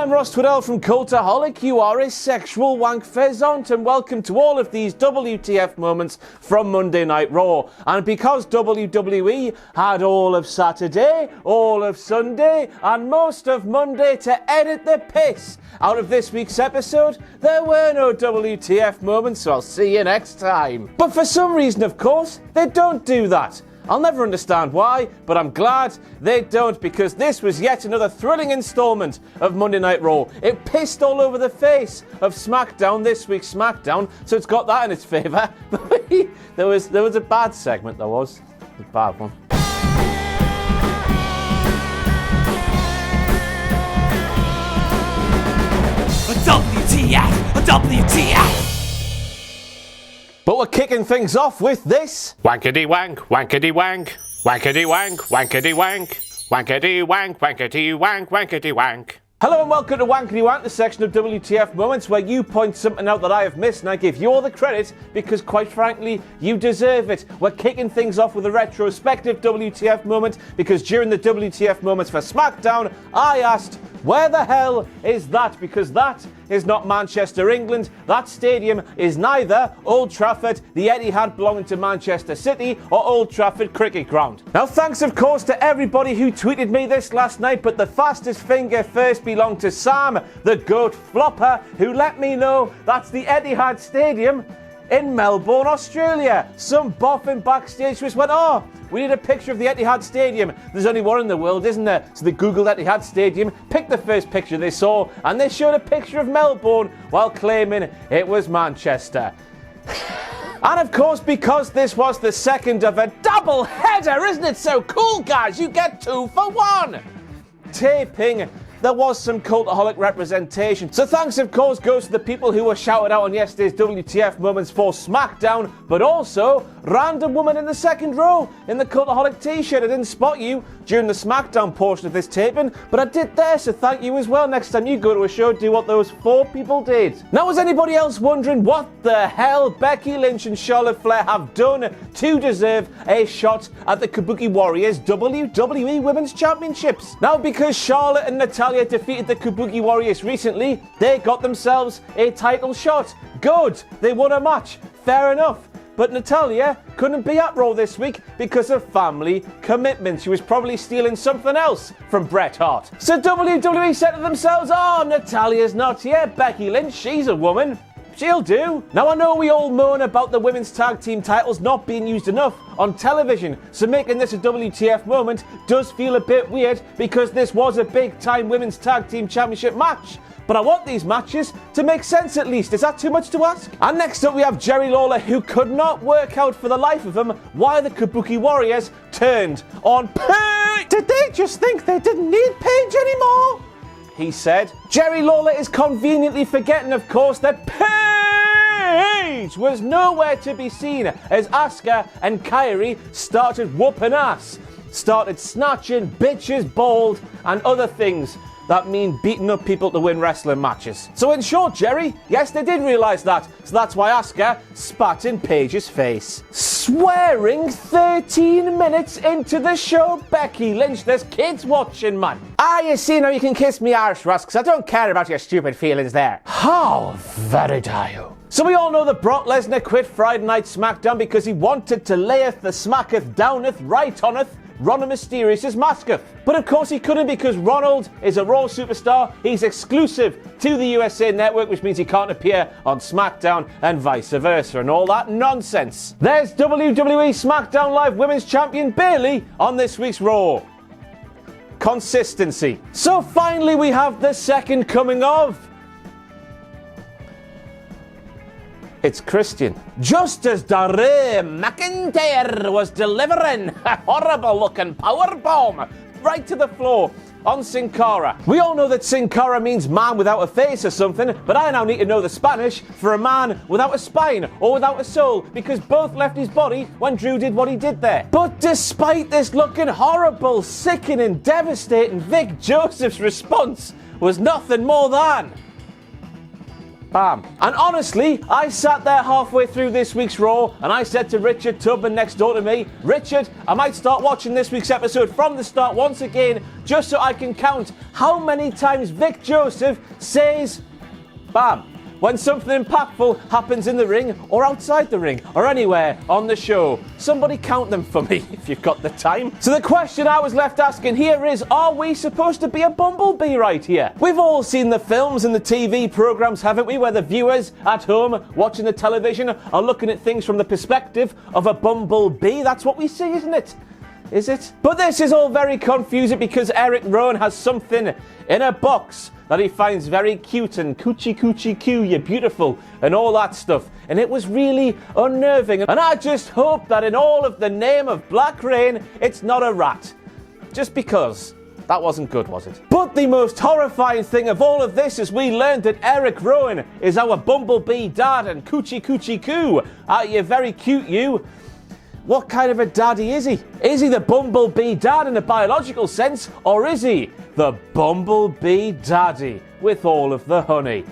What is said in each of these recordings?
I'm Ross Twiddell from Cultaholic. You are a sexual wank pheasant, and welcome to all of these WTF moments from Monday Night Raw. And because WWE had all of Saturday, all of Sunday, and most of Monday to edit the piss out of this week's episode, there were no WTF moments, so I'll see you next time. But for some reason, of course, they don't do that. I'll never understand why, but I'm glad they don't, because this was yet another thrilling installment of Monday Night Raw. It pissed all over the face of SmackDown, this week's SmackDown, so it's got that in its favour. there was a bad segment, there was. A bad one. WTF! But we're kicking things off with this. Wankety wank, wankety wank, wankety wank, wankety wank, wankety wank, wankety wank, wankety wank. Hello and welcome to Wankety Wank, the section of WTF Moments where you point something out that I have missed and I give you all the credit because, quite frankly, you deserve it. We're kicking things off with a retrospective WTF moment because during the WTF Moments for SmackDown, I asked, where the hell is that? Because that is not Manchester, England. That stadium is neither Old Trafford, the Etihad belonging to Manchester City, or Old Trafford Cricket Ground. Now, thanks, of course, to everybody who tweeted me this last night, but the fastest finger first belonged to Sam, the goat flopper, who let me know that's the Etihad Stadium in Melbourne, Australia. Some boffin backstage just went, oh, we need a picture of the Etihad Stadium. There's only one in the world, isn't there? So they googled Etihad Stadium, picked the first picture they saw, and they showed a picture of Melbourne while claiming it was Manchester. And of course, because this was the second of a double header, isn't it so cool, guys? You get 2 for 1. Taping, there was some Cultaholic representation. So thanks, of course, goes to the people who were shouted out on yesterday's WTF Moments for SmackDown, but also random woman in the second row in the Cultaholic t-shirt. I didn't spot you during the SmackDown portion of this taping, but I did there, so thank you as well. Next time you go to a show, do what those 4 people did. Now, was anybody else wondering what the hell Becky Lynch and Charlotte Flair have done to deserve a shot at the Kabuki Warriors WWE Women's Championships? Now, because Charlotte and Natalya defeated the Kabuki Warriors recently, they got themselves a title shot. Good, they won a match, fair enough. But Natalya couldn't be at Raw this week because of family commitments. She was probably stealing something else from Bret Hart. So WWE said to themselves, oh, Natalya's not here, Becky Lynch, she's a woman. She'll do. Now, I know we all moan about the women's tag team titles not being used enough on television, so making this a WTF moment does feel a bit weird because this was a big-time women's tag team championship match. But I want these matches to make sense at least. Is that too much to ask? And next up we have Jerry Lawler, who could not work out for the life of him why the Kabuki Warriors turned on Paige. Did they just think they didn't need Paige anymore? He said. Jerry Lawler is conveniently forgetting, of course, that Paige was nowhere to be seen as Asuka and Kairi started whooping ass, started snatching bitches bald and other things that mean beating up people to win wrestling matches. So in short, Jerry, yes, they did realise that. So that's why Asuka spat in Paige's face. Swearing 13 minutes into the show, Becky Lynch, there's kids watching, man. You see, now you can kiss me arse, Russ, because I don't care about your stupid feelings there. How very dare you. So we all know that Brock Lesnar quit Friday Night SmackDown because he wanted to layeth the smacketh downeth right oneth Ronald Mysterious's Machka. But of course he couldn't because Ronald is a Raw superstar. He's exclusive to the USA Network, which means he can't appear on SmackDown and vice versa and all that nonsense. There's WWE SmackDown Live Women's Champion Bayley on this week's Raw. Consistency. So finally we have the second coming of... It's Christian. Just as McIntyre was delivering a horrible looking powerbomb right to the floor on Sin Cara. We all know that Sin Cara means man without a face or something, but I now need to know the Spanish for a man without a spine or without a soul, because both left his body when Drew did what he did there. But despite this looking horrible, sickening, devastating, Vic Joseph's response was nothing more than... Bam. And honestly, I sat there halfway through this week's Raw and I said to Richard Tubman next door to me, Richard, I might start watching this week's episode from the start once again just so I can count how many times Vic Joseph says bam when something impactful happens in the ring or outside the ring or anywhere on the show. Somebody count them for me if you've got the time. So the question I was left asking here is, are we supposed to be a bumblebee right here? We've all seen the films and the TV programs, haven't we, where the viewers at home watching the television are looking at things from the perspective of a bumblebee. That's what we see, isn't it? Is it? But this is all very confusing because Erick Rowan has something in a box that he finds very cute and coochie coo, you're beautiful and all that stuff. And it was really unnerving. And I just hope that in all of the name of Black Rain, it's not a rat. Just because. That wasn't good, was it? But the most horrifying thing of all of this is we learned that Erick Rowan is our bumblebee dad and coochie coo. You're very cute, you. What kind of a daddy is he? Is he the bumblebee dad in a biological sense, or is he the bumblebee daddy with all of the honey?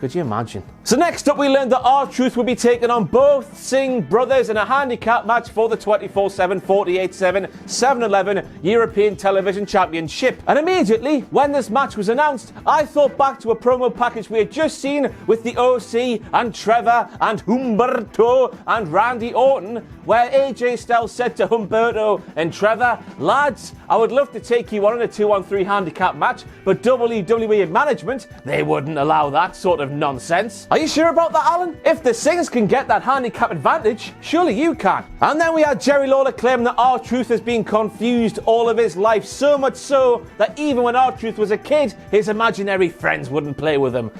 Could you imagine? So next up we learned that R-Truth will be taking on both Singh brothers in a handicap match for the 24/7, 48/7, 7-Eleven European Television Championship. And immediately, when this match was announced, I thought back to a promo package we had just seen with the OC and Trevor and Humberto and Randy Orton, where AJ Styles said to Humberto and Trevor, lads, I would love to take you on in a 2-on-3 handicap match, but WWE management, they wouldn't allow that sort of nonsense. Are you sure about that, Alan? If the Singhs can get that handicap advantage, surely you can. And then we had Jerry Lawler claiming that R-Truth has been confused all of his life, so much so that even when R-Truth was a kid, his imaginary friends wouldn't play with him.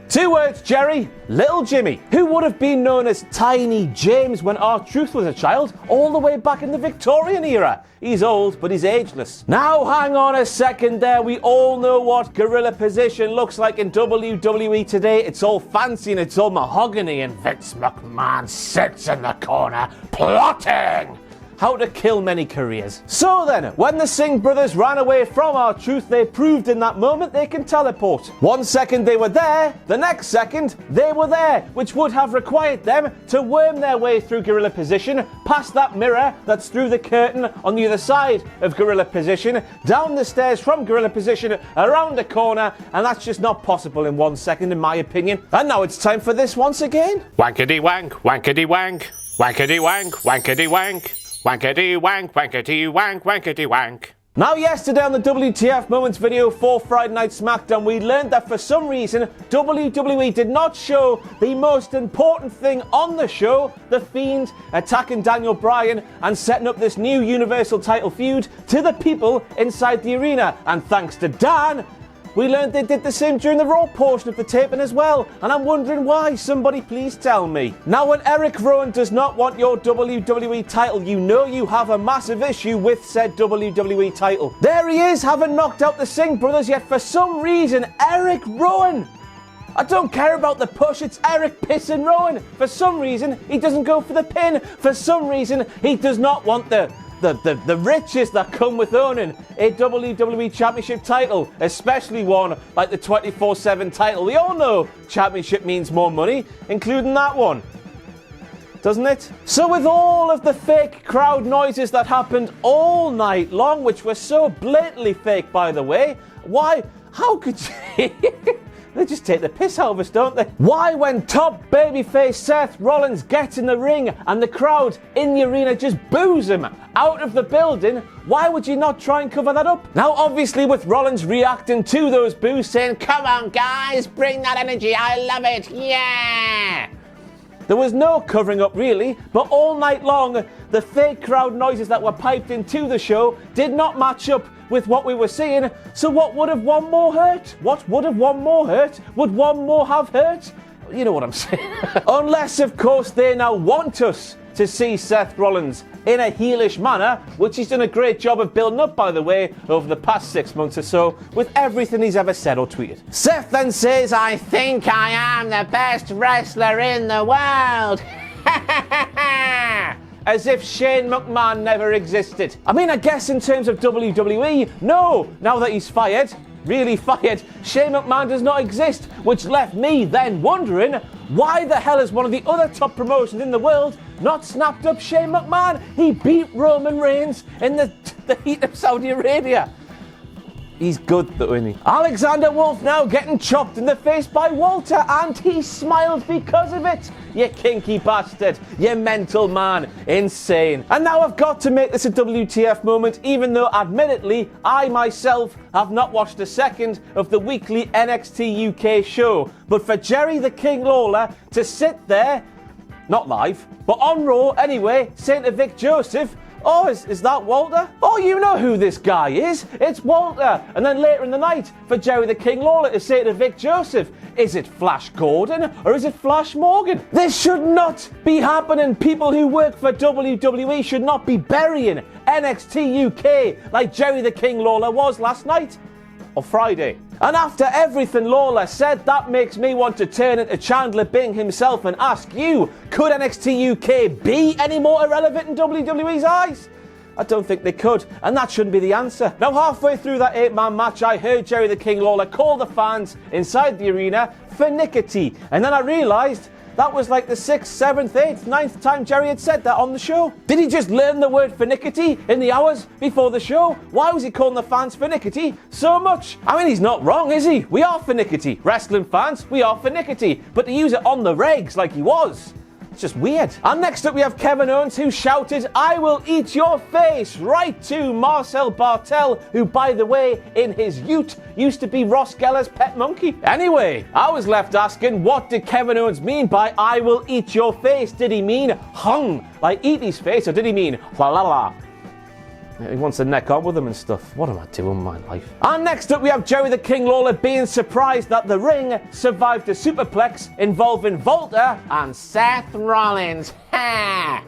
2 words, Jerry. Little Jimmy, who would have been known as Tiny James when R-Truth was a child, all the way back in the Victorian era. He's old, but he's ageless. Now, hang on a second there. We all know what gorilla position looks like in WWE today. It's all fancy and it's all mahogany, and Vince McMahon sits in the corner plotting how to kill many careers. So then, when the Singh brothers ran away from R-Truth, they proved in that moment they can teleport. 1 second they were there, the next second they were there, which would have required them to worm their way through gorilla position, past that mirror that's through the curtain on the other side of gorilla position, down the stairs from gorilla position, around the corner, and that's just not possible in 1 second in my opinion. And now it's time for this once again. Wankety wank, wankety wank, wankety wank, wankety wank. Wankety wank, wankety wank, wankety wank. Now yesterday on the WTF Moments video for Friday Night SmackDown, we learned that for some reason WWE did not show the most important thing on the show, The Fiend attacking Daniel Bryan and setting up this new Universal title feud to the people inside the arena. And thanks to Dan, we learned they did the same during the Raw portion of the taping as well, and I'm wondering why. Somebody please tell me. Now, when Erick Rowan does not want your WWE title, you know you have a massive issue with said WWE title. There he is, haven't knocked out the Singh brothers yet. For some reason, Erick Rowan, I don't care about the push, it's Eric Pissin Rowan. For some reason, he doesn't go for the pin. For some reason, he does not want the riches that come with owning a WWE Championship title, especially one like the 24/7 title. We all know Championship means more money, including that one, doesn't it? So with all of the fake crowd noises that happened all night long, which were so blatantly fake by the way, how could you... They just take the piss out of us, don't they? Why, when top babyface Seth Rollins gets in the ring and the crowd in the arena just boos him out of the building, why would you not try and cover that up? Now, obviously, with Rollins reacting to those boos, saying, come on, guys, bring that energy, I love it, yeah! There was no covering up really, but all night long, the fake crowd noises that were piped into the show did not match up with what we were seeing. So what would have one more hurt? What would have one more hurt? Would one more have hurt? You know what I'm saying. Unless, of course, they now want us to see Seth Rollins in a heelish manner, which he's done a great job of building up, by the way, over the past 6 months or so, with everything he's ever said or tweeted. Seth then says, I think I am the best wrestler in the world. As if Shane McMahon never existed. I mean, I guess in terms of WWE, no, now that he's fired, really fired, Shane McMahon does not exist, which left me then wondering, why the hell is one of the other top promotions in the world not snapped up Shane McMahon? He beat Roman Reigns in the heat of Saudi Arabia. He's good though, isn't he? Alexander Wolf now getting chopped in the face by Walter, and he smiled because of it. You kinky bastard. You mental man. Insane. And now I've got to make this a WTF moment, even though admittedly I myself have not watched a second of the weekly NXT UK show. But for Jerry the King Lawler to sit there, not live, but on Raw anyway, saying to Vic Joseph, "Oh, is that Walter? Oh, you know who this guy is. It's Walter." And then later in the night, for Jerry the King Lawler to say to Vic Joseph, "Is it Flash Gordon or is it Flash Morgan?" This should not be happening. People who work for WWE should not be burying NXT UK like Jerry the King Lawler was last night. Or Friday. And after everything Lawler said, that makes me want to turn into Chandler Bing himself and ask you, could NXT UK be any more irrelevant in WWE's eyes? I don't think they could, and that shouldn't be the answer. Now, halfway through that 8-man match, I heard Jerry the King Lawler call the fans inside the arena finickety, and then I realised that was like the 6th, 7th, 8th, 9th time Jerry had said that on the show. Did he just learn the word finickety in the hours before the show? Why was he calling the fans finickety so much? I mean, he's not wrong, is he? We are finickety. Wrestling fans, we are finickety. But to use it on the regs like he was, it's just weird. And next up we have Kevin Owens, who shouted, "I will eat your face," right to Marcel Bartel, who, by the way, in his ute, used to be Ross Geller's pet monkey. Anyway, I was left asking, what did Kevin Owens mean by "I will eat your face"? Did he mean hung, like eat his face, or did he mean la la la? He wants to neck on with him and stuff. What am I doing with my life? And next up we have Jerry the King Lawler being surprised that the ring survived a superplex involving Volta and Seth Rollins.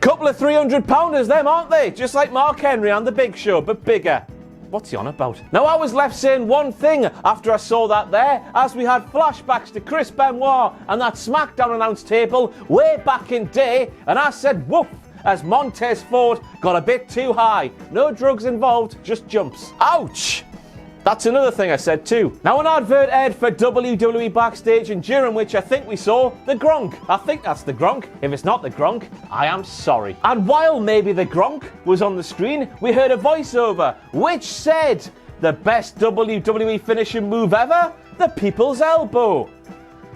Couple of 300-pounders them, aren't they? Just like Mark Henry on The Big Show, but bigger. What's he on about? Now, I was left saying one thing after I saw that there, as we had flashbacks to Chris Benoit and that SmackDown announce table way back in day, and I said woof, as Montez Ford got a bit too high. No drugs involved, just jumps. Ouch! That's another thing I said too. Now, an advert aired for WWE Backstage, and during which I think we saw the Gronk. I think that's the Gronk. If it's not the Gronk, I am sorry. And while maybe the Gronk was on the screen, we heard a voiceover which said, "The best WWE finishing move ever? The People's Elbow."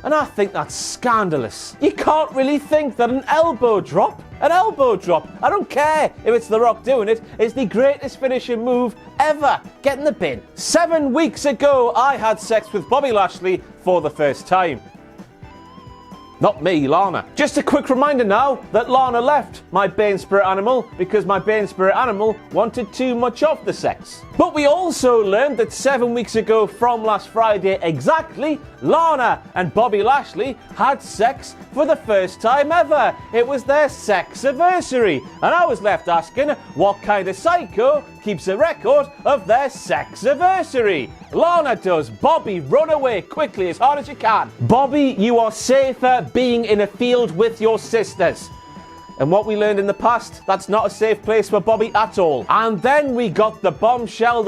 And I think that's scandalous. You can't really think that an elbow drop, I don't care if it's The Rock doing it, is the greatest finishing move ever. Get in the bin. 7 weeks ago, I had sex with Bobby Lashley for the first time. Not me, Lana. Just a quick reminder now that Lana left my Bane Spirit Animal because my Bane Spirit Animal wanted too much of the sex. But we also learned that 7 weeks ago from last Friday exactly, Lana and Bobby Lashley had sex for the first time ever. It was their sex-iversary. And I was left asking, what kind of psycho keeps a record of their sex-iversary? Lana does. Bobby, run away quickly as hard as you can. Bobby, you are safer being in a field with your sisters. And what we learned in the past, that's not a safe place for Bobby at all. And then we got the bombshell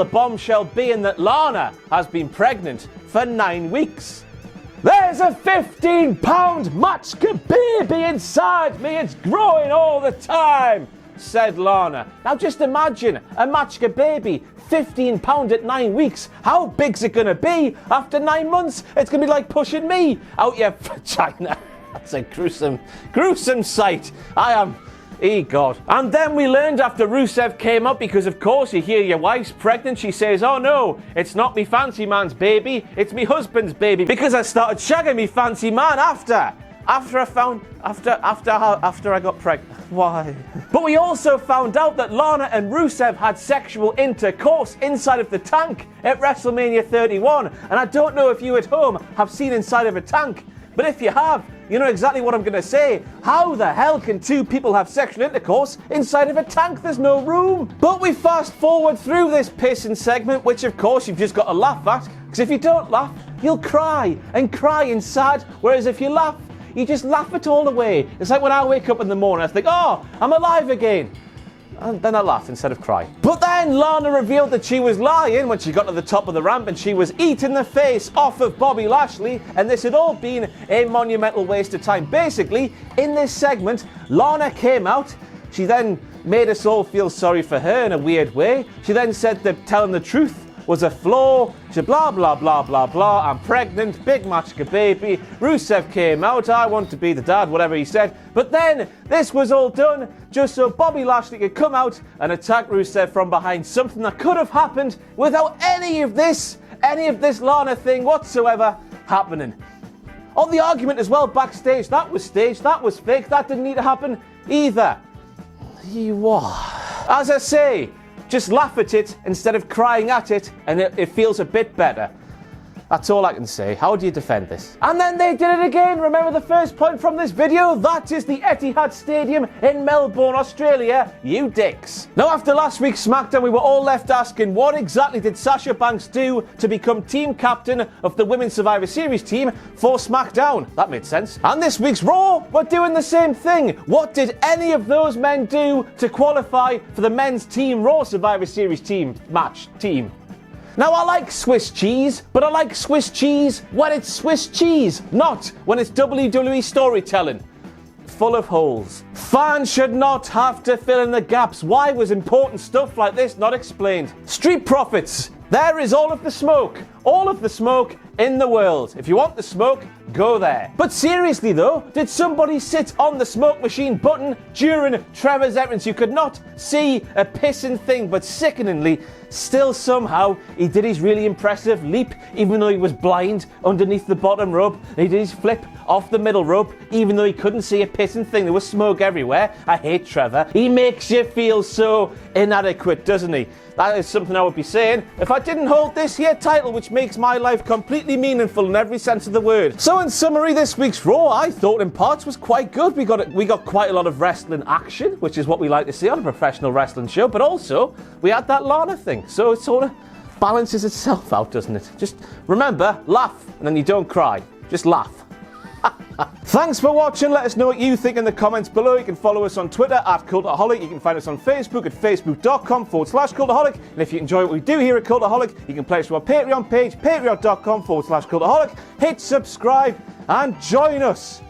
being that Lana has been pregnant for 9 weeks. There's a 15-pound Machka baby inside me. It's growing all the time, said Lana. Now just imagine a Machka baby, 15 pound at 9 weeks. How big's it gonna be after 9 months? It's gonna be like pushing me out your vagina. That's a gruesome sight. God. And then we learned after Rusev came up, because of course you hear your wife's pregnant, she says, "Oh no, it's not me fancy man's baby, it's me husband's baby, because I started shagging me fancy man after I got pregnant." Why? But we also found out that Lana and Rusev had sexual intercourse inside of the tank at WrestleMania 31. And I don't know if you at home have seen inside of a tank, but if you have, you know exactly what I'm going to say. How the hell can two people have sexual intercourse inside of a tank? There's no room. But we fast forward through this pissing segment, which of course you've just got to laugh at, because if you don't laugh, you'll cry and cry inside, whereas if you laugh, you just laugh it all away. It's like when I wake up in the morning, I think, oh, I'm alive again. And then I laughed instead of cry. But then Lana revealed that she was lying when she got to the top of the ramp and she was eating the face off of Bobby Lashley, and this had all been a monumental waste of time. Basically, in this segment, Lana came out. She then made us all feel sorry for her in a weird way. She then said that telling the truth was a flaw. She said blah blah blah blah blah, I'm pregnant, big Machka baby. Rusev came out, I want to be the dad, whatever he said. But then this was all done just so Bobby Lashley could come out and attack Rusev from behind, something that could have happened without any of this Lana thing whatsoever happening. On the argument as well backstage, that was staged, that was fake, that didn't need to happen either. As I say, just laugh at it instead of crying at it, and it feels a bit better. That's all I can say. How do you defend this? And then they did it again. Remember the first point from this video? That is the Etihad Stadium in Melbourne, Australia. You dicks. Now, after last week's SmackDown, we were all left asking, what exactly did Sasha Banks do to become team captain of the Women's Survivor Series team for SmackDown? That made sense. And this week's Raw, we're doing the same thing. What did any of those men do to qualify for the men's team Raw Survivor Series team? Now, I like Swiss cheese, but I like Swiss cheese when it's Swiss cheese, not when it's WWE storytelling. Full of holes. Fans should not have to fill in the gaps. Why was important stuff like this not explained? Street Profits. There is all of the smoke in the world. If you want the smoke, go there. But seriously though, did somebody sit on the smoke machine button during Trevor's entrance? You could not see a pissing thing, but sickeningly, still somehow, he did his really impressive leap, even though he was blind underneath the bottom rope. He did his flip off the middle rope, even though he couldn't see a pissing thing. There was smoke everywhere. I hate Trevor. He makes you feel so inadequate, doesn't he? That is something I would be saying if I didn't hold this here title, which makes my life completely meaningful in every sense of the word. So in summary, this week's Raw, I thought in parts was quite good. We got quite a lot of wrestling action, which is what we like to see on a professional wrestling show, but also we had that Lana thing. So it sort of balances itself out, doesn't it? Just remember, laugh, and then you don't cry. Just laugh. Thanks for watching. Let us know what you think in the comments below. You can follow us on Twitter at Cultaholic. You can find us on Facebook at facebook.com/Cultaholic. And if you enjoy what we do here at Cultaholic, you can pledge to our Patreon page, patreon.com/Cultaholic. Hit subscribe and join us